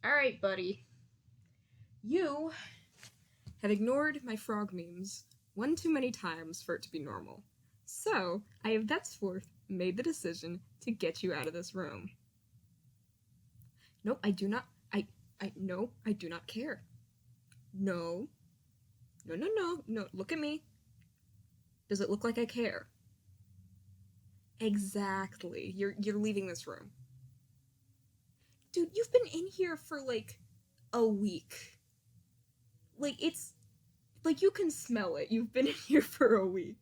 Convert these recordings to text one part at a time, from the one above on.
Alright, buddy. You have ignored my frog memes one too many times for it to be normal. So, I have thenceforth made the decision to get you out of this room. No, I do not. No, I do not care. No. No, look at me. Does it look like I care? Exactly. You're leaving this room. Dude, you've been in here for, like, a week. Like, it's... Like, you can smell it. You've been in here for a week.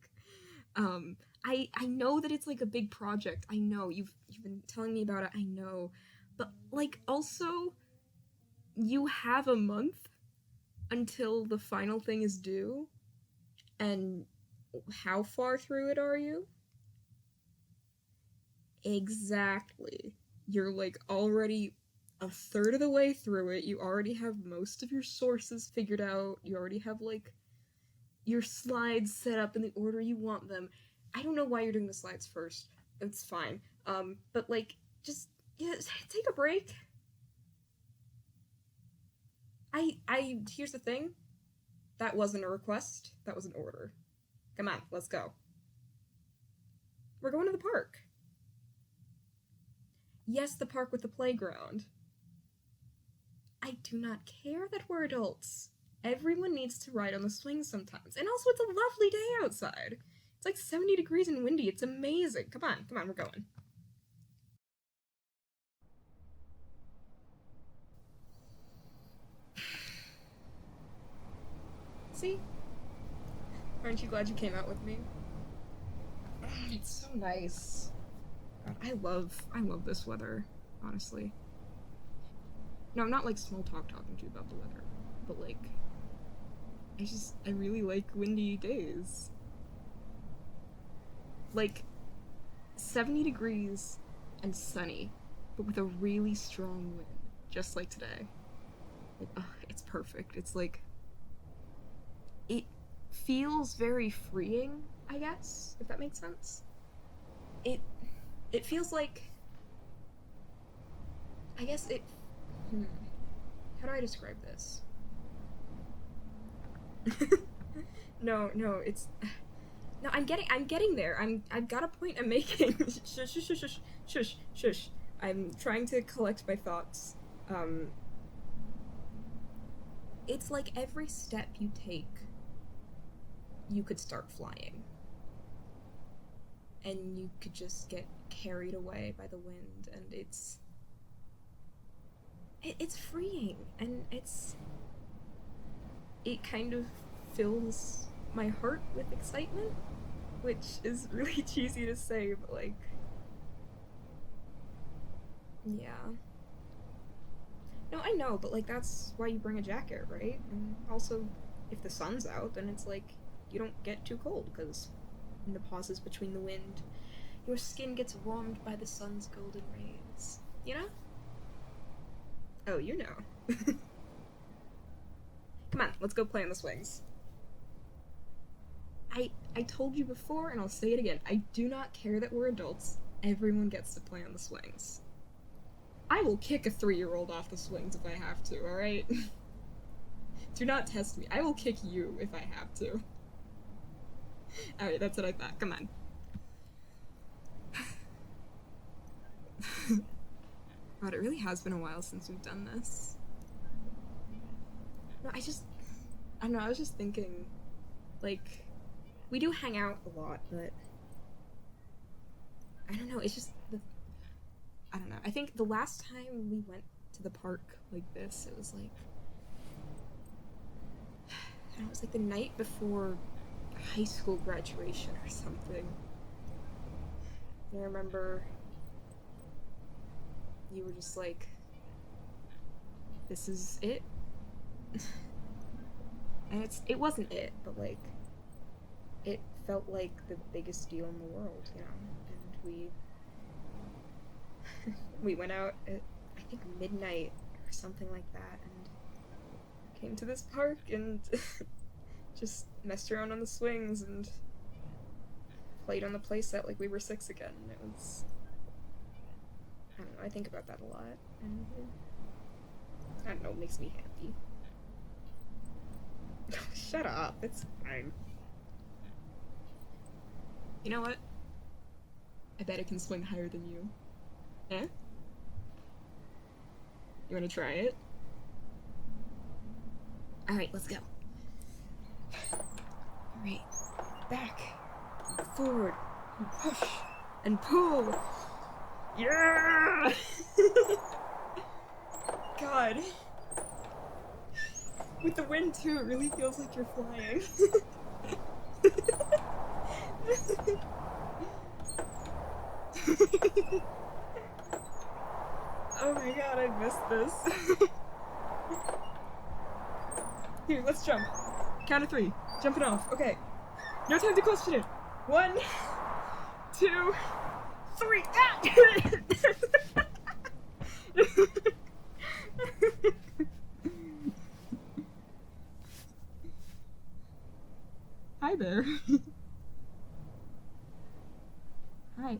I know that it's, like, a big project. I know. You've been telling me about it. I know. But, like, also, you have a month until the final thing is due. And how far through it are you? Exactly. You're, like, already a third of the way through it. You already have most of your sources figured out. You already have, like, your slides set up in the order you want them. I don't know why you're doing the slides first. It's fine. But, like, just, yeah, take a break. Here's the thing. That wasn't a request. That was an order. Come on, let's go. We're going to the park. Yes, the park with the playground. I do not care that we're adults. Everyone needs to ride on the swings sometimes. And also, it's a lovely day outside. It's like 70 degrees and windy. It's amazing. Come on, we're going. See? Aren't you glad you came out with me? It's so nice. God, I love this weather, honestly. No, I'm not, like, small talking to you about the weather, but, like, I really like windy days. Like, 70 degrees and sunny, but with a really strong wind, just like today. Like, it's perfect. It's like, it feels very freeing, I guess, if that makes sense. It feels like, I guess it, how do I describe this? No, it's, no, I'm getting there. I've got a point I'm making. Shush. I'm trying to collect my thoughts. It's like every step you take, you could start flying. And you could just get carried away by the wind, and it's freeing, and it kind of fills my heart with excitement, which is really cheesy to say, but, like, yeah. No, I know, but, like, that's why you bring a jacket, right? And also, if the sun's out, then it's like, you don't get too cold, because in the pauses between the wind, your skin gets warmed by the sun's golden rays. You know? Oh, you know. Come on, let's go play on the swings. I told you before, and I'll say it again, I do not care that we're adults. Everyone gets to play on the swings. I will kick a 3-year-old off the swings if I have to, alright? Do not test me. I will kick you if I have to. Alright, that's what I thought. Come on. God, it really has been a while since we've done this. No, I don't know, I was just thinking, like, we do hang out a lot, but I don't know, it's just, I don't know, I think the last time we went to the park like this, it was like, I don't know, it was like the night before high school graduation or something. And I remember you were just like, this is it? And it wasn't it, but, like, it felt like the biggest deal in the world, you know, and we went out at, I think, midnight or something like that, and came to this park and just messed around on the swings and played on the playset like we were 6 again. It was, I don't know, I think about that a lot, and I don't know, makes me happy. Shut up, it's fine. You know what? I bet I can swing higher than you. Eh? You wanna try it? Alright, let's go. Alright. Back. Forward. And push. And pull. Yeah! God. With the wind too, it really feels like you're flying. Oh my god, I missed this. Here, let's jump. Count of 3. Jumping off. Okay. No time to question it. 1, 2, 3. Ah! Hi there. Hi.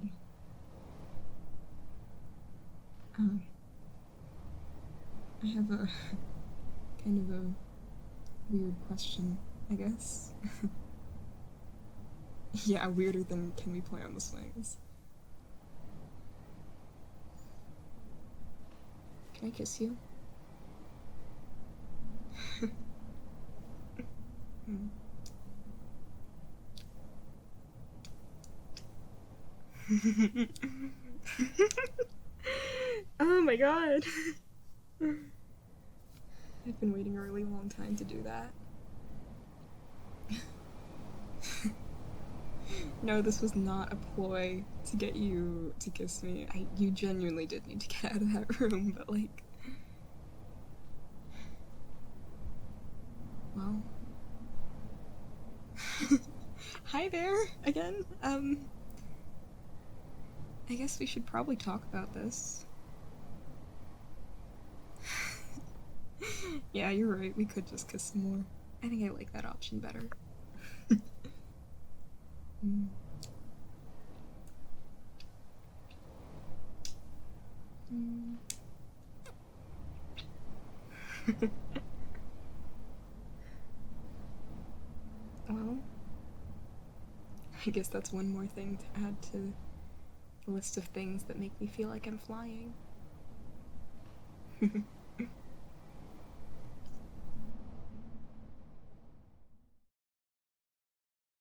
I have a kind of a weird question, I guess. Yeah, weirder than can we play on the swings? Can I kiss you? Oh my god. I've been waiting a really long time to do that. No, this was not a ploy to get you to kiss me. You genuinely did need to get out of that room, but like... Well... Hi there, again. I guess we should probably talk about this. Yeah, you're right, we could just kiss some more. I think I like that option better. Well, I guess that's one more thing to add to the list of things that make me feel like I'm flying.